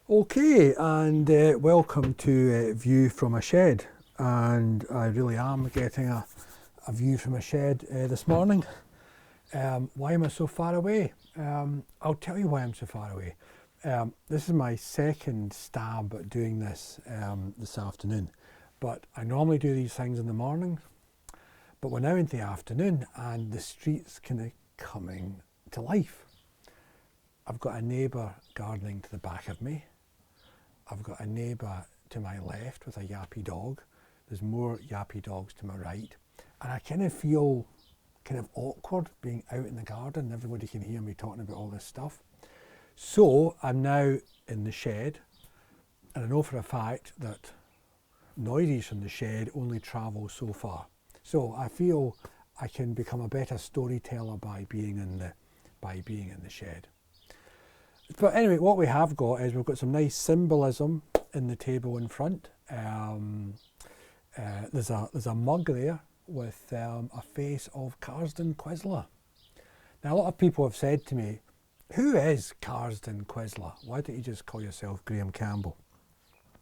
Okay, and welcome to View from a Shed. And I really am getting a view from a shed this morning. Why am I so far away? I'll tell you why I'm so far away. This is my second stab at doing this this afternoon. But I normally do these things in the morning. But we're now in the afternoon and the street's kind of coming to life. I've got a neighbour gardening to the back of me. I've got a neighbour to my left with a yappy dog. There's more yappy dogs to my right. And I kind of feel kind of awkward being out in the garden. Everybody can hear me talking about all this stuff. So I'm now in the shed, and I know for a fact that noises from the shed only travel so far. So I feel I can become a better storyteller by being in the shed. But anyway, what we have got is we've got some nice symbolism in the table in front. There's a mug there with a face of Carsden Quizzler. Now, a lot of people have said to me, who is Carsden Quizzler? Why don't you just call yourself Graeme Campbell?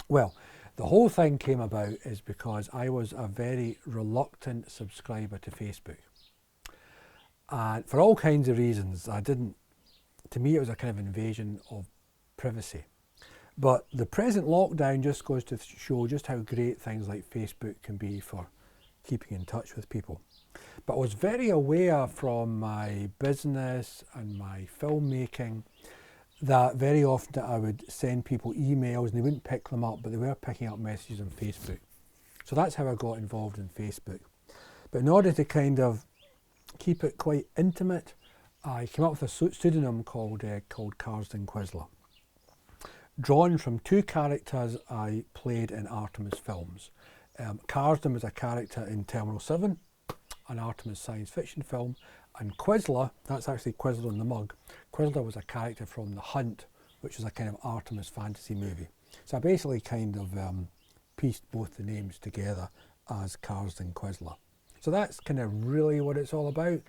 Well, the whole thing came about is because I was a very reluctant subscriber to Facebook. And for all kinds of reasons, to me, it was a kind of invasion of privacy. But the present lockdown just goes to show just how great things like Facebook can be for keeping in touch with people. But I was very aware from my business and my filmmaking that very often I would send people emails and they wouldn't pick them up, but they were picking up messages on Facebook. So that's how I got involved in Facebook. But in order to kind of keep it quite intimate, I came up with a pseudonym called Carsden Quizzler, drawn from two characters I played in Artemis films. Carsden was a character in Terminal 7, an Artemis science fiction film, and Quizzler, that's actually Quizzler on the mug, Quizzler was a character from The Hunt, which was a kind of Artemis fantasy movie. So I basically kind of pieced both the names together as Carsden Quizzler. So that's kind of really what it's all about.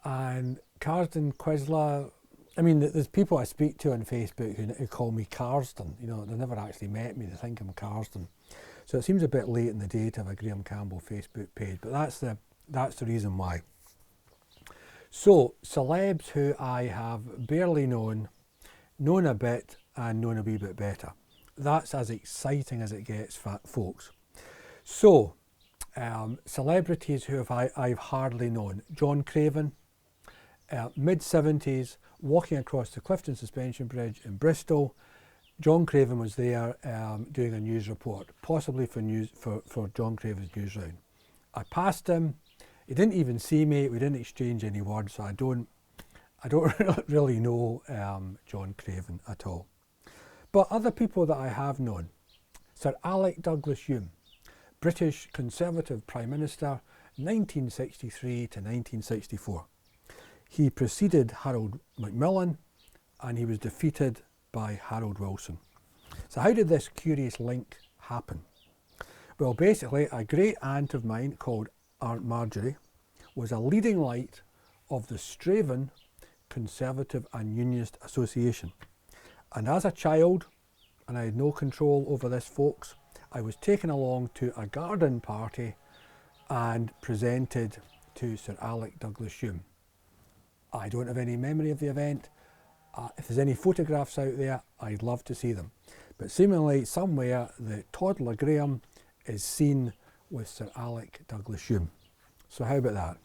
And Carsden Quizzler, I mean, there's people I speak to on Facebook who call me Carsden. You know, they've never actually met me, they think I'm Carsden. So it seems a bit late in the day to have a Graeme Campbell Facebook page, but that's the reason why. So, celebs who I have barely known a bit, and known a wee bit better. That's as exciting as it gets, folks. So, celebrities who I've hardly known. John Craven, mid-70s, walking across the Clifton Suspension Bridge in Bristol. John Craven was there doing a news report, possibly for John Craven's newsround. I passed him. He didn't even see me. We didn't exchange any words, so I don't really know John Craven at all. But other people that I have known: Sir Alex Douglas Hume, British Conservative Prime Minister, 1963 to 1964. He preceded Harold Macmillan and he was defeated by Harold Wilson. So how did this curious link happen? Well, basically, a great aunt of mine called Aunt Marjorie was a leading light of the Straven Conservative and Unionist Association. And as a child, and I had no control over this, folks, I was taken along to a garden party and presented to Sir Alex Douglas Hume. I don't have any memory of the event. If there's any photographs out there, I'd love to see them. But seemingly somewhere the toddler Graeme is seen with Sir Alex Douglas Hume. So how about that?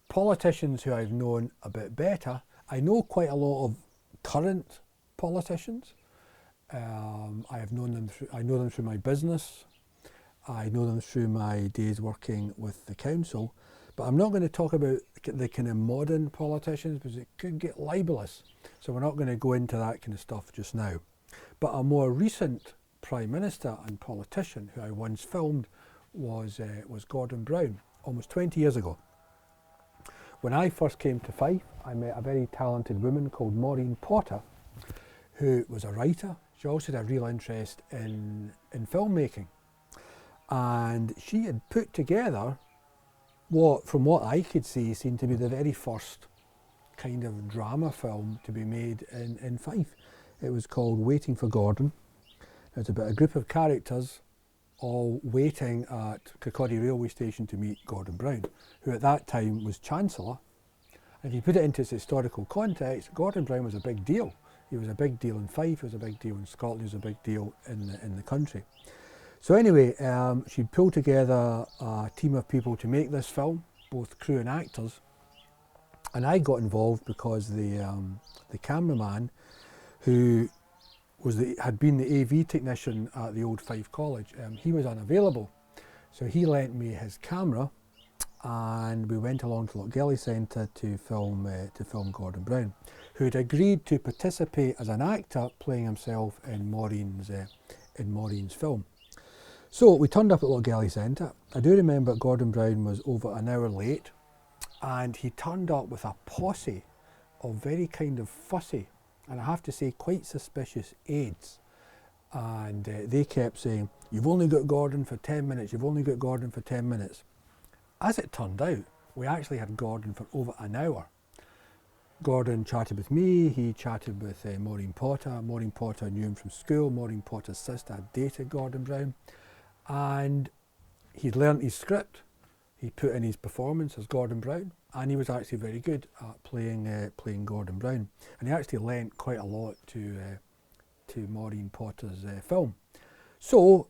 Politicians who I've known a bit better. I know quite a lot of current politicians. I know them through my business. I know them through my days working with the council. But I'm not going to talk about the kind of modern politicians because it could get libelous. So we're not going to go into that kind of stuff just now. But a more recent Prime Minister and politician who I once filmed was Gordon Brown, almost 20 years ago. When I first came to Fife, I met a very talented woman called Maureen Potter, who was a writer. She also had a real interest in filmmaking. And she had put together what, from what I could see, seemed to be the very first kind of drama film to be made in Fife. It was called Waiting for Gordon. It's about a group of characters all waiting at Kirkcaldy railway station to meet Gordon Brown, who at that time was Chancellor. And if you put it into its historical context, Gordon Brown was a big deal. He was a big deal in Fife, he was a big deal in Scotland, he was a big deal in the country. So anyway, she pulled together a team of people to make this film, both crew and actors. And I got involved because the cameraman, who had been the AV technician at the old Fife College, he was unavailable. So he lent me his camera, and we went along to Lochgelly Centre to film Gordon Brown, who had agreed to participate as an actor, playing himself in Maureen's film. So we turned up at Lochgelly Centre. I do remember Gordon Brown was over an hour late, and he turned up with a posse of very kind of fussy, and I have to say quite suspicious aides. And they kept saying, "You've only got Gordon for 10 minutes, you've only got Gordon for 10 minutes. As it turned out, we actually had Gordon for over an hour. Gordon chatted with me, he chatted with Maureen Potter. Maureen Potter knew him from school. Maureen Potter's sister had dated Gordon Brown. And he'd learnt his script, he put in his performance as Gordon Brown, and he was actually very good at playing Gordon Brown. And he actually lent quite a lot to Maureen Potter's film. So,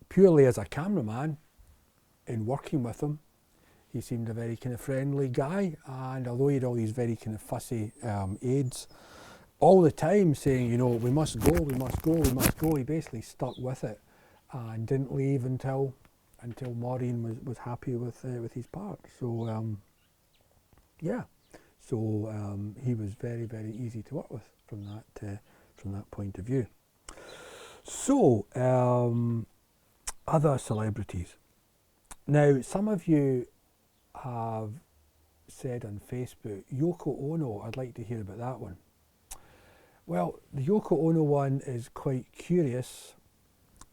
purely as a cameraman, in working with him, he seemed a very kind of friendly guy, and although he had all these very kind of fussy aides, all the time saying, you know, we must go, we must go, we must go, he basically stuck with it and didn't leave until Maureen was happy with his part. So yeah, so he was very, very easy to work with from that point of view. So other celebrities. Now, some of you have said on Facebook, Yoko Ono, I'd like to hear about that one. Well, the Yoko Ono one is quite curious,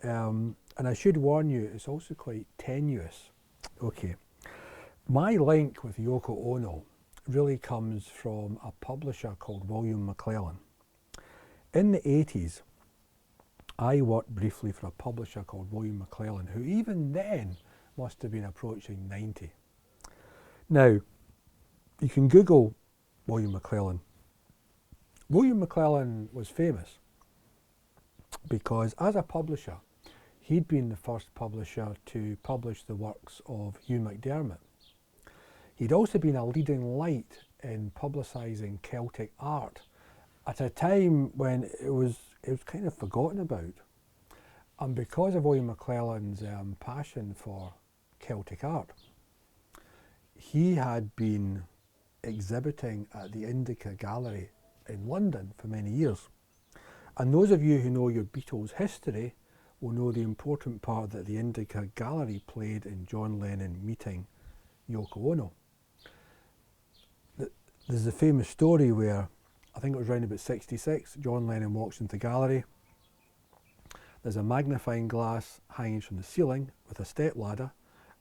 and I should warn you, it's also quite tenuous. Okay, my link with Yoko Ono really comes from a publisher called William McLellan. In the 80s, I worked briefly for a publisher called William McLellan, who even then must have been approaching 90. Now, you can Google William McLellan. William McLellan was famous because as a publisher, he'd been the first publisher to publish the works of Hugh McDermott. He'd also been a leading light in publicising Celtic art at a time when it was kind of forgotten about. And because of William McLellan's passion for Celtic art, he had been exhibiting at the Indica Gallery in London for many years. And those of you who know your Beatles history will know the important part that the Indica Gallery played in John Lennon meeting Yoko Ono. There's a famous story where, I think it was around about 66, John Lennon walks into the gallery. There's a magnifying glass hanging from the ceiling with a stepladder.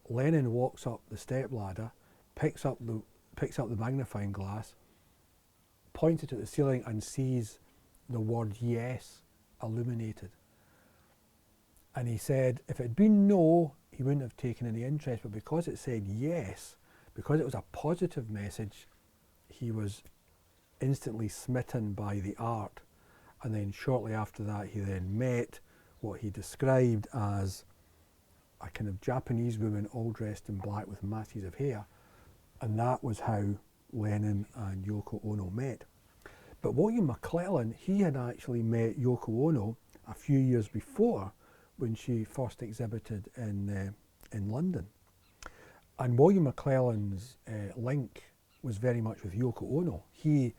Lennon walks up the stepladder, picks up the magnifying glass, points it at the ceiling and sees the word yes illuminated. And he said if it had been no, he wouldn't have taken any interest, but because it said yes, because it was a positive message, he was instantly smitten by the art. And then shortly after that, he then met what he described as a kind of Japanese woman all dressed in black with masses of hair. And that was how Lennon and Yoko Ono met. But William McLellan, he had actually met Yoko Ono a few years before when she first exhibited in London. And William McLellan's link was very much with Yoko Ono. He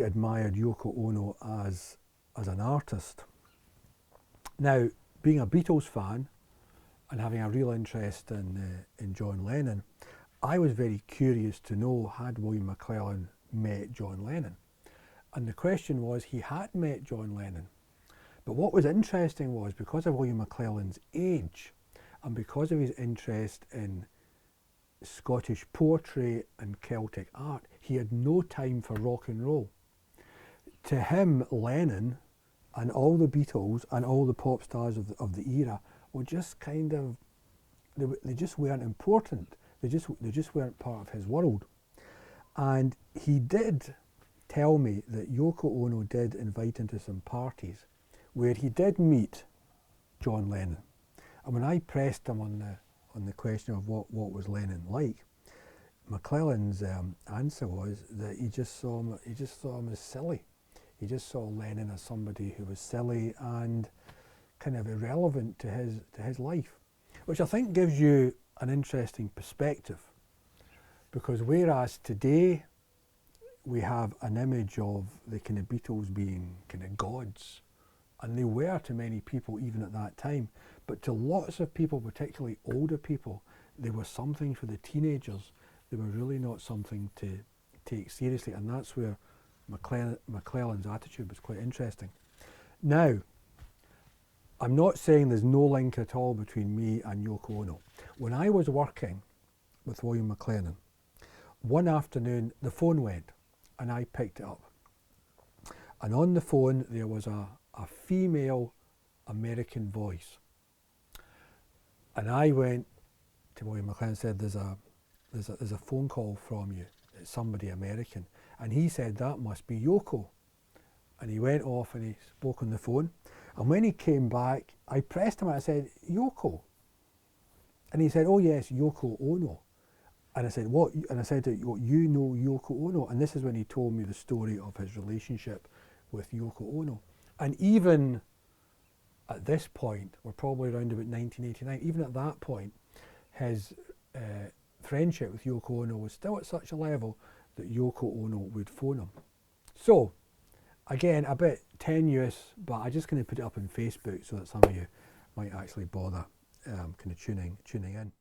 admired Yoko Ono as an artist. Now, being a Beatles fan and having a real interest in John Lennon, I was very curious to know, had William McLellan met John Lennon? And the question was, he had met John Lennon. But what was interesting was, because of William McLellan's age and because of his interest in Scottish poetry and Celtic art, he had no time for rock and roll. to him, Lennon and all the Beatles and all the pop stars of the era were just kind of, they just weren't important. They just weren't part of his world. And he did tell me that Yoko Ono did invite him to some parties where he did meet John Lennon. And when I pressed him on the question of what was Lennon like, McClellan's answer was that he just saw him as silly. He just saw Lennon as somebody who was silly and kind of irrelevant to his life, which I think gives you an interesting perspective, because whereas today we have an image of the kind of Beatles being kind of gods, and they were to many people even at that time, but to lots of people, particularly older people, they were something for the teenagers. They were really not something to take seriously, and that's where McClellan's attitude was quite interesting. Now, I'm not saying there's no link at all between me and Yoko Ono. When I was working with William McLennan, one afternoon the phone went and I picked it up. And on the phone there was a female American voice. And I went to William McLennan and said, there's a phone call from you. It's somebody American. And he said, that must be Yoko. And he went off and he spoke on the phone. And when he came back, I pressed him and I said, Yoko. And he said, oh yes, Yoko Ono. And I said, what? And I said, you know Yoko Ono. And this is when he told me the story of his relationship with Yoko Ono. And even at this point, we're probably around about 1989, even at that point, his friendship with Yoko Ono was still at such a level that Yoko Ono would phone him. So, again, a bit tenuous, but I'm just going to put it up on Facebook so that some of you might actually bother kind of tuning in.